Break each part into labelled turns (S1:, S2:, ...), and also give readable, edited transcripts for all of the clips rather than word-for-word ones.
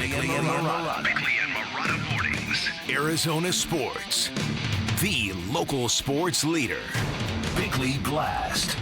S1: Bickley and Marotta Mornings. Arizona Sports. The local sports leader. Bickley Blast.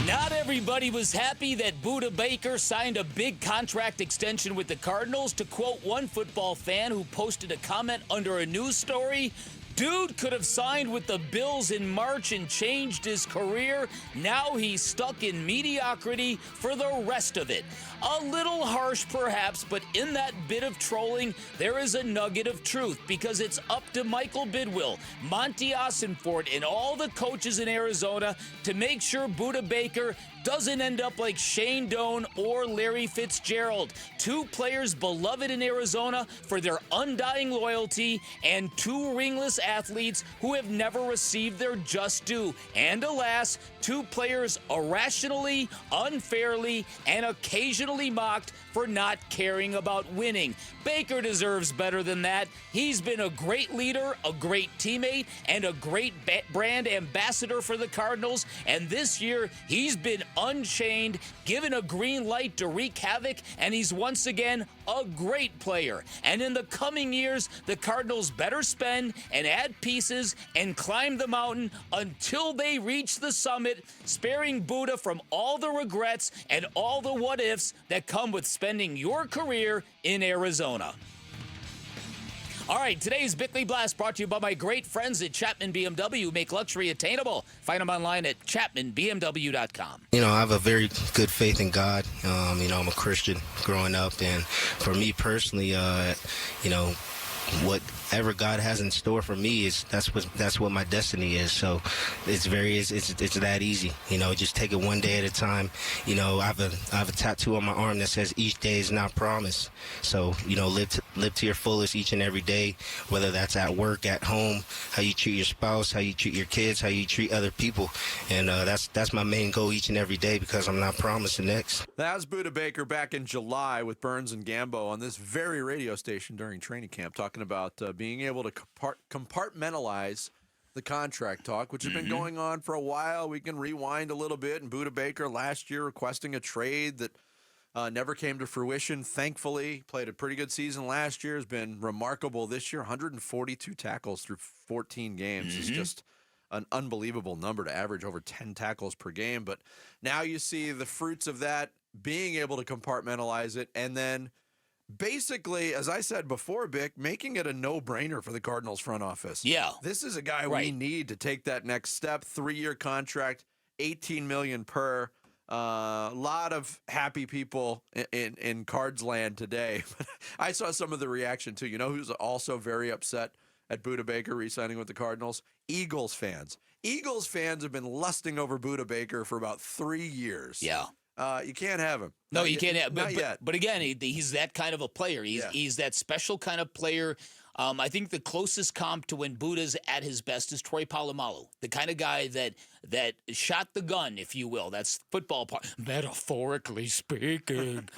S2: Not everybody was happy that Budda Baker signed a big contract extension with the Cardinals. To quote one football fan who posted a comment under a news story, "Dude could have signed with the Bills in March and changed his career. Now he's stuck in mediocrity for the rest of it." A little harsh, perhaps, but in that bit of trolling, there is a nugget of truth, because it's up to Michael Bidwill, Monty Ossenfort, and all the coaches in Arizona to make sure Budda Baker doesn't end up like Shane Doan or Larry Fitzgerald. Two players beloved in Arizona for their undying loyalty, and two ringless athletes who have never received their just due. And alas, two players irrationally, unfairly, and occasionally mocked for not caring about winning. Baker deserves better than that. He's been a great leader, a great teammate, and a great brand ambassador for the Cardinals. And this year, he's been unchained, given a green light to wreak havoc, and he's once again a great player. And in the coming years, the Cardinals better spend and add pieces and climb the mountain until they reach the summit, sparing Budda from all the regrets and all the what-ifs that come with spending your career in Arizona. All right, today's Bickley Blast brought to you by my great friends at Chapman BMW, who make luxury attainable. Find them online at chapmanbmw.com.
S3: You know, I have a very good faith in God. I'm a Christian growing up, and for me personally, whatever God has in store for me that's what my destiny is. So it's that easy. Just take it one day at a time. I have a tattoo on my arm that says each day is not promised. So live to your fullest each and every day, whether that's at work, at home, how you treat your spouse, how you treat your kids, how you treat other people. And that's my main goal each and every day, because I'm not promised the next.
S4: That was Budda Baker back in July with Burns and Gambo on this very radio station during training camp, talking about being able to compartmentalize the contract talk, which has been going on for a while. We can rewind a little bit, and Budda Baker last year requesting a trade that never came to fruition. Thankfully, played a pretty good season last year, has been remarkable this year. 142 tackles through 14 games is just an unbelievable number to average over 10 tackles per game. But now you see the fruits of that, being able to compartmentalize it, and then basically, as I said before, Bick, making it a no-brainer for the Cardinals front office.
S2: Yeah.
S4: This is a guy we need to take that next step. 3-year contract, $18 million per. A lot of happy people in Cards land today. I saw some of the reaction, too. You know who's also very upset at Budda Baker re-signing with the Cardinals? Eagles fans. Eagles fans have been lusting over Budda Baker for about 3 years.
S2: Yeah.
S4: You can't have him.
S2: No, you can't have him.
S4: Not yet.
S2: But again, he's that kind of a player. He's that special kind of player. I think the closest comp to when Budda's at his best is Troy Polamalu, the kind of guy that shot the gun, if you will. That's football part, metaphorically speaking.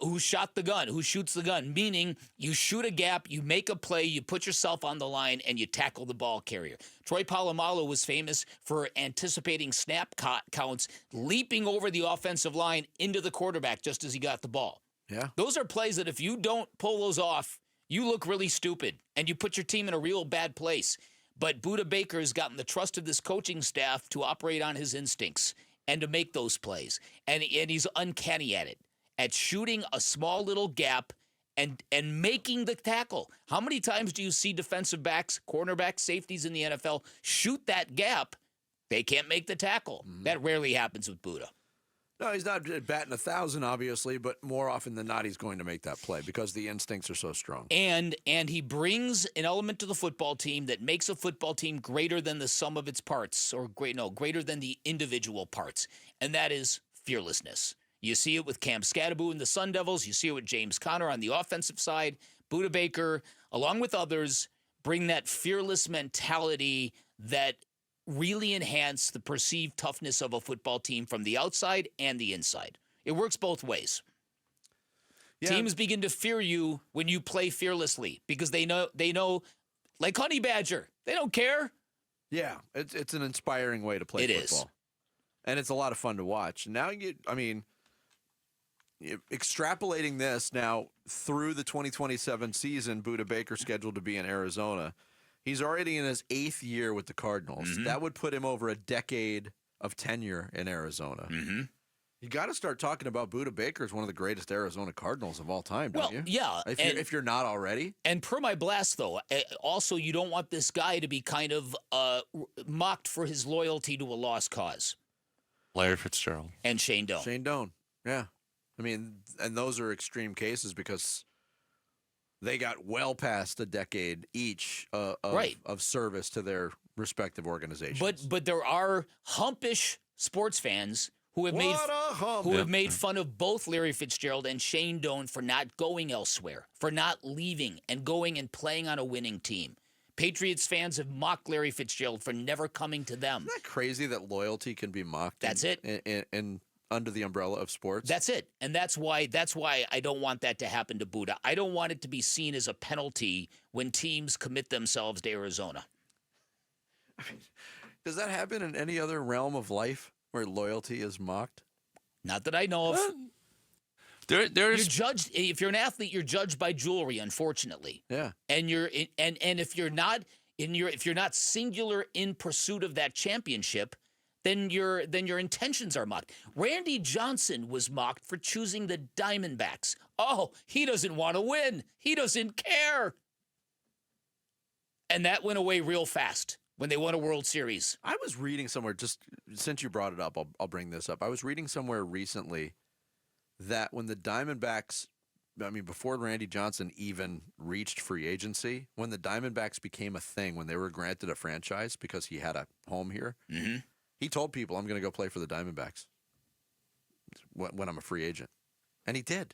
S2: Who shot the gun, who shoots the gun, meaning you shoot a gap, you make a play, you put yourself on the line, and you tackle the ball carrier. Troy Polamalu was famous for anticipating snap counts, leaping over the offensive line into the quarterback just as he got the ball.
S4: Yeah.
S2: Those are plays that if you don't pull those off, you look really stupid, and you put your team in a real bad place. But Budda Baker has gotten the trust of this coaching staff to operate on his instincts and to make those plays. And he's uncanny at it, at shooting a small little gap and making the tackle. How many times do you see defensive backs, cornerbacks, safeties in the NFL shoot that gap? They can't make the tackle. That rarely happens with Budda.
S4: No, he's not batting 1,000, obviously, but more often than not, he's going to make that play because the instincts are so strong.
S2: And he brings an element to the football team that makes a football team greater than the sum of its parts, or greater than the individual parts, and that is fearlessness. You see it with Cam Scadaboo and the Sun Devils. You see it with James Conner on the offensive side. Budda Baker, along with others, bring that fearless mentality that really enhance the perceived toughness of a football team from the outside and the inside. It works both ways. Yeah. Teams begin to fear you when you play fearlessly because they know, like Honey Badger, they don't care.
S4: Yeah, it's an inspiring way to play football. It is. And it's a lot of fun to watch. Now, extrapolating this now through the 2027 season, Budda Baker scheduled to be in Arizona. He's already in his 8th year with the Cardinals.
S2: Mm-hmm.
S4: That would put him over a decade of tenure in Arizona.
S2: Mm-hmm.
S4: You got to start talking about Budda Baker as one of the greatest Arizona Cardinals of all time, don't you?
S2: Yeah.
S4: If you're not already.
S2: And per my blast, though, also you don't want this guy to be kind of mocked for his loyalty to a lost cause.
S5: Larry Fitzgerald.
S2: And Shane Doan.
S4: Shane Doan, yeah. I mean, and those are extreme cases because they got well past a decade each of service to their respective organizations.
S2: But there are humpish sports fans who have made fun of both Larry Fitzgerald and Shane Doan for not going elsewhere, for not leaving and going and playing on a winning team. Patriots fans have mocked Larry Fitzgerald for never coming to them.
S4: Isn't that crazy that loyalty can be mocked?
S2: That's it.
S4: And under the umbrella of sports.
S2: That's it. And that's why I don't want that to happen to Budda. I don't want it to be seen as a penalty when teams commit themselves to Arizona.
S4: I mean, does that happen in any other realm of life where loyalty is mocked?
S2: Not that I know of.
S5: There's
S2: You're judged if you're an athlete. You're judged by jewelry, unfortunately.
S4: Yeah.
S2: And if you're not singular in pursuit of that championship, then your intentions are mocked. Randy Johnson was mocked for choosing the Diamondbacks. Oh, he doesn't want to win. He doesn't care. And that went away real fast when they won a World Series.
S4: I was reading somewhere, just since you brought it up, I'll bring this up. I was reading somewhere recently that when the Diamondbacks, before Randy Johnson even reached free agency, when the Diamondbacks became a thing, when they were granted a franchise because he had a home here, he told people, I'm going to go play for the Diamondbacks when I'm a free agent. And he did.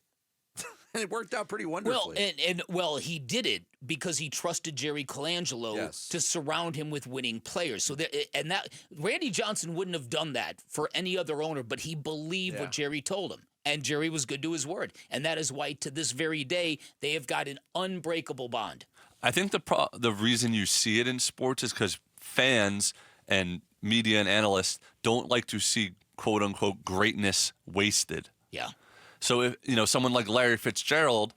S4: And it worked out pretty wonderfully.
S2: Well, he did it because he trusted Jerry Colangelo to surround him with winning players. So that Randy Johnson wouldn't have done that for any other owner, but he believed what Jerry told him. And Jerry was good to his word. And that is why, to this very day, they have got an unbreakable bond.
S5: I think the reason you see it in sports is because fans and media and analysts don't like to see quote unquote greatness wasted.
S2: Yeah.
S5: So if someone like Larry Fitzgerald,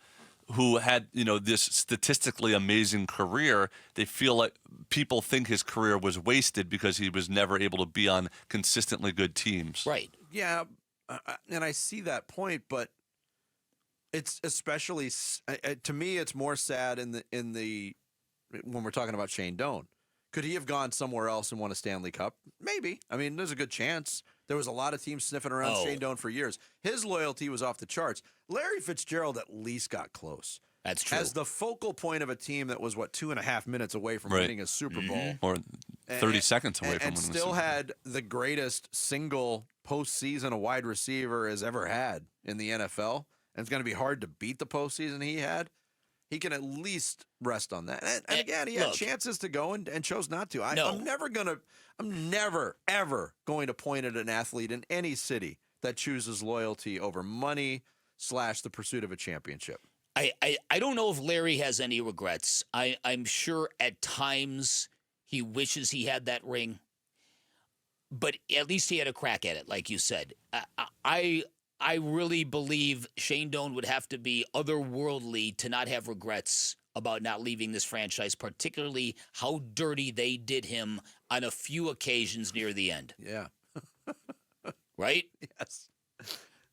S5: who had this statistically amazing career, they feel like people think his career was wasted because he was never able to be on consistently good teams.
S2: Right.
S4: Yeah, and I see that point, but it's especially to me, it's more sad in the when we're talking about Shane Doan. Could he have gone somewhere else and won a Stanley Cup? Maybe. I mean, there's a good chance. There was a lot of teams sniffing around Shane Doan for years. His loyalty was off the charts. Larry Fitzgerald at least got close.
S2: That's true.
S4: As the focal point of a team that was, 2.5 minutes away from winning a Super Bowl.
S5: Or 30 seconds away from winning
S4: and
S5: a
S4: still
S5: Super Bowl.
S4: had the greatest single postseason a wide receiver has ever had in the NFL. And it's going to be hard to beat the postseason he had. He can at least rest on that. And again, he had chances to go and chose not to. I'm never, ever going to point at an athlete in any city that chooses loyalty over money / the pursuit of a championship.
S2: I don't know if Larry has any regrets. I'm sure at times he wishes he had that ring, but at least he had a crack at it, like you said. I really believe Shane Doan would have to be otherworldly to not have regrets about not leaving this franchise, particularly how dirty they did him on a few occasions near the end.
S4: Yeah.
S2: Right?
S4: Yes.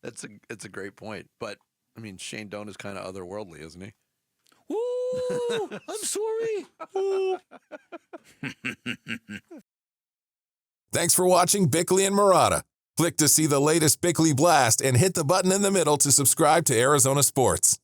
S4: It's a great point. But, Shane Doan is kind of otherworldly, isn't he?
S2: Woo! I'm sorry. Woo.
S6: Thanks for watching Bickley and Murata. Click to see the latest Bickley Blast and hit the button in the middle to subscribe to Arizona Sports.